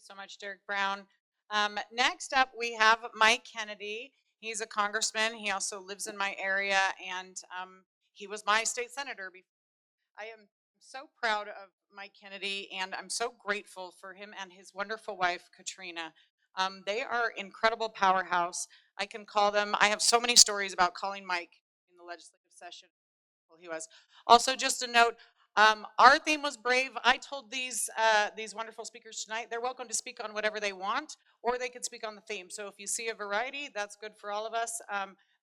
so much, Derek Brown. Next up, we have Mike Kennedy. He's a congressman. He also lives in my area, and he was my state senator. I am so proud of Mike Kennedy, and I'm so grateful for him and his wonderful wife, Katrina. They are incredible powerhouse. I can call them. I have so many stories about calling Mike in the legislative session. Well, he was. Also, just a note, our theme was brave. I told these wonderful speakers tonight, they're welcome to speak on whatever they want, or they could speak on the theme. So if you see a variety, that's good for all of us.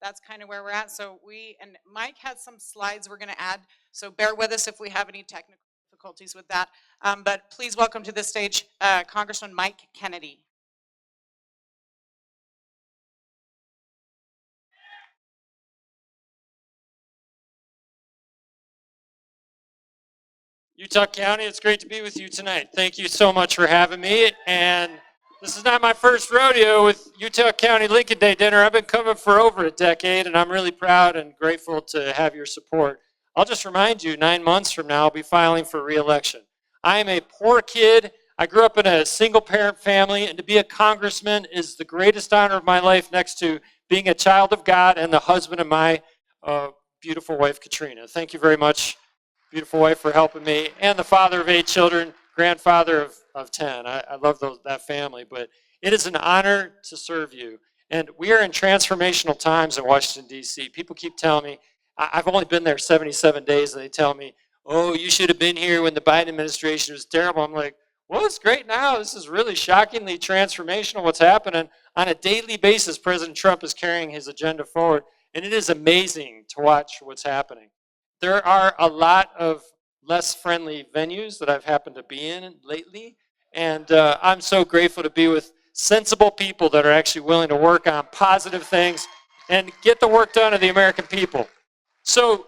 That's kind of where we're at. So and Mike has some slides we're gonna add, so bear with us if we have any technical difficulties with that. But please welcome to the stage, Congressman Mike Kennedy. Utah County, it's great to be with you tonight. Thank you so much for having me. And this is not my first rodeo with Utah County Lincoln Day dinner. I've been coming for over a decade, and I'm really proud and grateful to have your support. I'll just remind you, 9 months from now, I'll be filing for re-election. I am a poor kid. I grew up in a single-parent family, and to be a congressman is the greatest honor of my life, next to being a child of God and the husband of my beautiful wife, Katrina. Thank you very much, beautiful wife, for helping me, and the father of 8 children, grandfather of 10. I love that family, but it is an honor to serve you. And we are in transformational times in Washington, D.C. People keep telling me, I've only been there 77 days, and they tell me, oh, you should have been here when the Biden administration was terrible. I'm like, well, it's great now. This is really shockingly transformational what's happening. On a daily basis, President Trump is carrying his agenda forward, and it is amazing to watch what's happening. There are a lot of less friendly venues that I've happened to be in lately, and I'm so grateful to be with sensible people that are actually willing to work on positive things and get the work done of the American people. So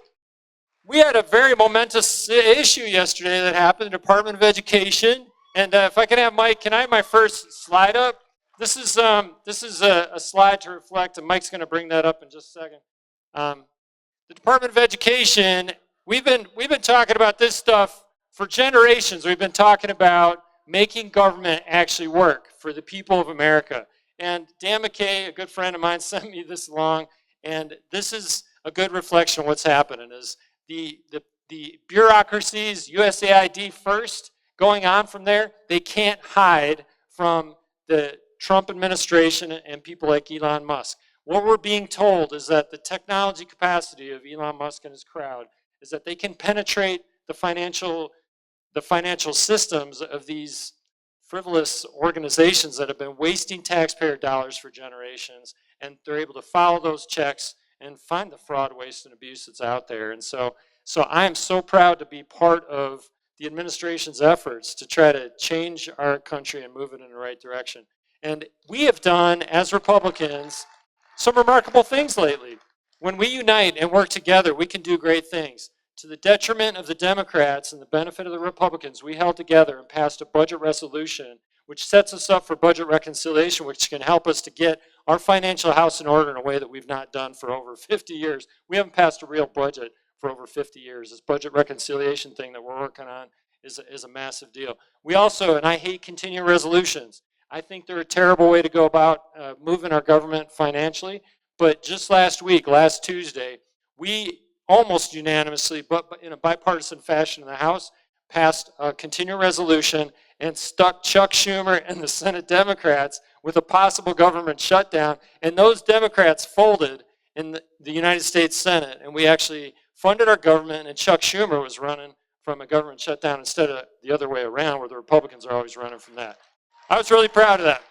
we had a very momentous issue yesterday that happened in the Department of Education, and if I can have Mike, can I have my first slide up? This is a slide to reflect, and Mike's going to bring that up in just a second. The Department of Education, we've been talking about this stuff for generations. We've been talking about making government actually work for the people of America. And Dan McKay, a good friend of mine, sent me this along, and this is a good reflection of what's happening. Is the bureaucracies, USAID first, going on from there, they can't hide from the Trump administration and people like Elon Musk. What we're being told is that the technology capacity of Elon Musk and his crowd is that they can penetrate the financial systems of these frivolous organizations that have been wasting taxpayer dollars for generations, and they're able to follow those checks and find the fraud, waste, and abuse that's out there. And so I am so proud to be part of the administration's efforts to try to change our country and move it in the right direction. And we have done, as Republicans, some remarkable things lately. When we unite and work together, we can do great things. To the detriment of the Democrats and the benefit of the Republicans, we held together and passed a budget resolution which sets us up for budget reconciliation, which can help us to get our financial house in order in a way that we've not done for over 50 years. We haven't passed a real budget for over 50 years. This budget reconciliation thing that we're working on is a massive deal. We also, and I hate continuing resolutions, I think they're a terrible way to go about moving our government financially. But just last week, last Tuesday, we almost unanimously, but in a bipartisan fashion in the House, passed a continuing resolution and stuck Chuck Schumer and the Senate Democrats with a possible government shutdown. And those Democrats folded in the United States Senate. And we actually funded our government, and Chuck Schumer was running from a government shutdown instead of the other way around, where the Republicans are always running from that. I was really proud of that.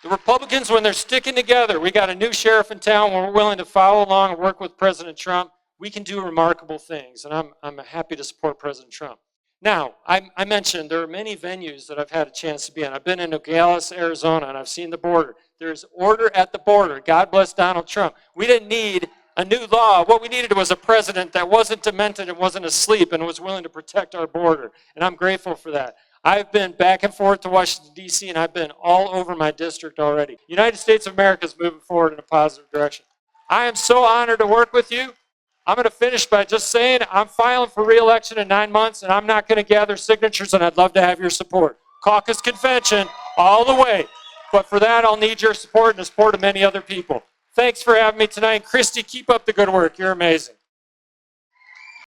The Republicans, when they're sticking together, we got a new sheriff in town, when we're willing to follow along and work with President Trump, we can do remarkable things, and I'm happy to support President Trump. Now, I mentioned there are many venues that I've had a chance to be in. I've been in Nogales, Arizona, and I've seen the border. There's order at the border. God bless Donald Trump. We didn't need a new law. What we needed was a president that wasn't demented and wasn't asleep and was willing to protect our border, and I'm grateful for that. I've been back and forth to Washington, D.C., and I've been all over my district already. United States of America is moving forward in a positive direction. I am so honored to work with you. I'm going to finish by just saying I'm filing for re-election in 9 months, and I'm not going to gather signatures, and I'd love to have your support. caucus convention all the way. But for that, I'll need your support and the support of many other people. Thanks for having me tonight. Christy, keep up the good work. You're amazing.